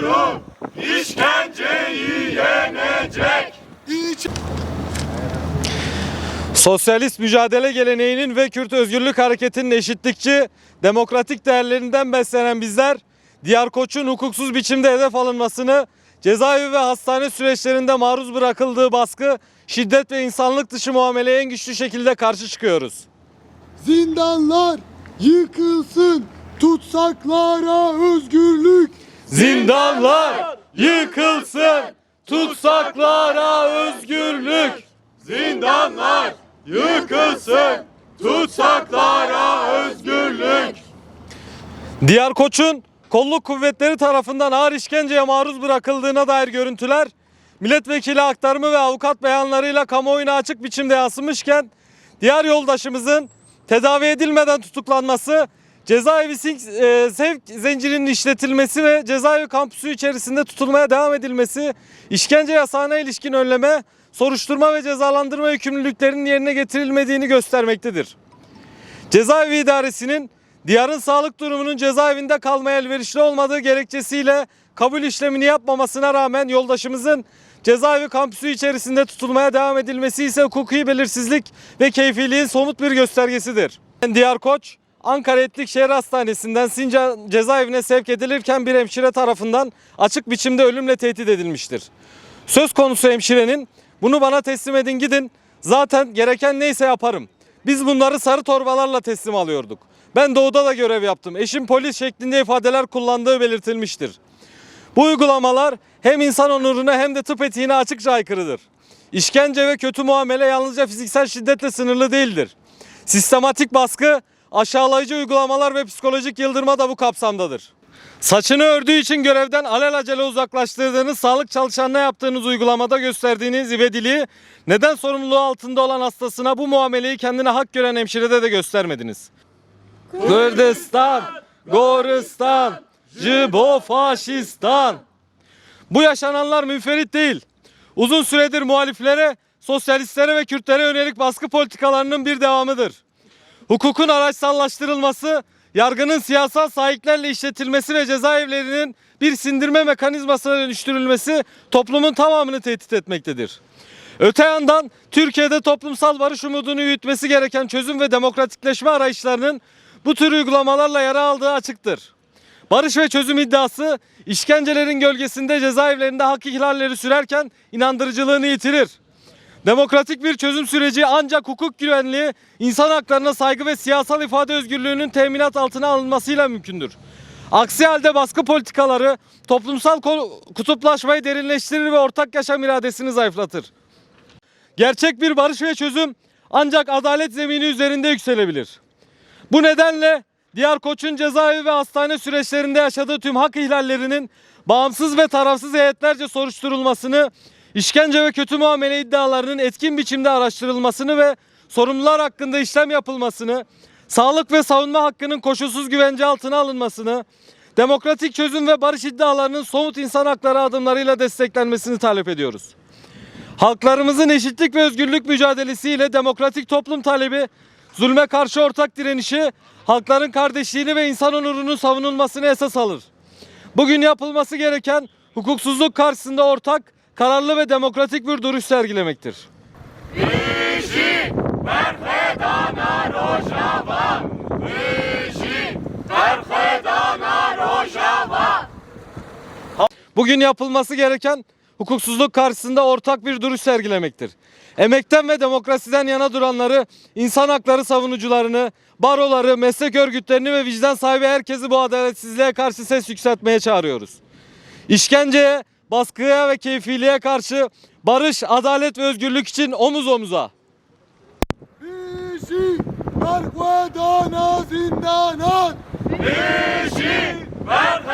Yavrum işkenceyi yenecek. Sosyalist mücadele geleneğinin ve Kürt özgürlük hareketinin eşitlikçi, demokratik değerlerinden beslenen bizler, Diyar Koç'un hukuksuz biçimde hedef alınmasını, cezaevi ve hastane süreçlerinde maruz bırakıldığı baskı, şiddet ve insanlık dışı muameleye en güçlü şekilde karşı çıkıyoruz. Zindanlar yıkılsın, tutsaklara özgürlük. Zindanlar yıkılsın, tutsaklara özgürlük. Zindanlar yıkılsın, tutsaklara özgürlük. Diyar Koç'un kolluk kuvvetleri tarafından ağır işkenceye maruz bırakıldığına dair görüntüler, milletvekili aktarımı ve avukat beyanlarıyla kamuoyuna açık biçimde yansımışken, diğer yoldaşımızın tedavi edilmeden tutuklanması, cezaevi sevk zincirinin işletilmesi ve cezaevi kampüsü içerisinde tutulmaya devam edilmesi, işkence yasağına ilişkin önleme, soruşturma ve cezalandırma yükümlülüklerinin yerine getirilmediğini göstermektedir. Cezaevi idaresinin Diyar'ın sağlık durumunun cezaevinde kalmaya elverişli olmadığı gerekçesiyle kabul işlemini yapmamasına rağmen yoldaşımızın cezaevi kampüsü içerisinde tutulmaya devam edilmesi ise hukuki belirsizlik ve keyfiliğin somut bir göstergesidir. Diyar Koç, Ankara Etlik Şehir Hastanesi'nden Sincan cezaevine sevk edilirken bir hemşire tarafından açık biçimde ölümle tehdit edilmiştir. Söz konusu hemşirenin "Bunu bana teslim edin gidin, zaten gereken neyse yaparım. Biz bunları sarı torbalarla teslim alıyorduk. Ben doğuda da görev yaptım. Eşim polis" şeklinde ifadeler kullandığı belirtilmiştir. Bu uygulamalar hem insan onuruna hem de tıp etiğine açıkça aykırıdır. İşkence ve kötü muamele yalnızca fiziksel şiddetle sınırlı değildir. Sistematik baskı, aşağılayıcı uygulamalar ve psikolojik yıldırma da bu kapsamdadır. Saçını ördüğü için görevden alelacele uzaklaştırdığınız sağlık çalışanına yaptığınız uygulamada gösterdiğiniz ivediliği, neden sorumluluğu altında olan hastasına bu muameleyi kendine hak gören hemşirede de göstermediniz? Kürdistan, Goristan, Cibo Faşistan. Bu yaşananlar münferit değil. Uzun süredir muhaliflere, sosyalistlere ve Kürtlere yönelik baskı politikalarının bir devamıdır. Hukukun araçsallaştırılması, yargının siyasal sahiplerle işletilmesi ve cezaevlerinin bir sindirme mekanizmasına dönüştürülmesi toplumun tamamını tehdit etmektedir. Öte yandan Türkiye'de toplumsal barış umudunu yürütmesi gereken çözüm ve demokratikleşme arayışlarının bu tür uygulamalarla yara aldığı açıktır. Barış ve çözüm iddiası işkencelerin gölgesinde cezaevlerinde hak ihlalleri sürerken inandırıcılığını yitirir. Demokratik bir çözüm süreci ancak hukuk güvenliği, insan haklarına saygı ve siyasal ifade özgürlüğünün teminat altına alınmasıyla mümkündür. Aksi halde baskı politikaları toplumsal kutuplaşmayı derinleştirir ve ortak yaşam iradesini zayıflatır. Gerçek bir barış ve çözüm ancak adalet zemini üzerinde yükselebilir. Bu nedenle Diyar Koç'un cezaevi ve hastane süreçlerinde yaşadığı tüm hak ihlallerinin bağımsız ve tarafsız heyetlerce soruşturulmasını, işkence ve kötü muamele iddialarının etkin biçimde araştırılmasını ve sorumlular hakkında işlem yapılmasını, sağlık ve savunma hakkının koşulsuz güvence altına alınmasını, demokratik çözüm ve barış iddialarının somut insan hakları adımlarıyla desteklenmesini talep ediyoruz. Halklarımızın eşitlik ve özgürlük mücadelesiyle demokratik toplum talebi, zulme karşı ortak direnişi, halkların kardeşliğini ve insan onurunun savunulmasını esas alır. Bugün yapılması gereken hukuksuzluk karşısında ortak, kararlı ve demokratik bir duruş sergilemektir. Işi merhedana rojava, Işi merhedana rojava. Bugün yapılması gereken hukuksuzluk karşısında ortak bir duruş sergilemektir. Emekten ve demokrasiden yana duranları, insan hakları savunucularını, baroları, meslek örgütlerini ve vicdan sahibi herkesi bu adaletsizliğe karşı ses yükseltmeye çağırıyoruz. İşkenceye, baskıya ve keyfiliğe karşı barış, adalet ve özgürlük için omuz omuza. Işi merhedana zindanat. Işi merhedana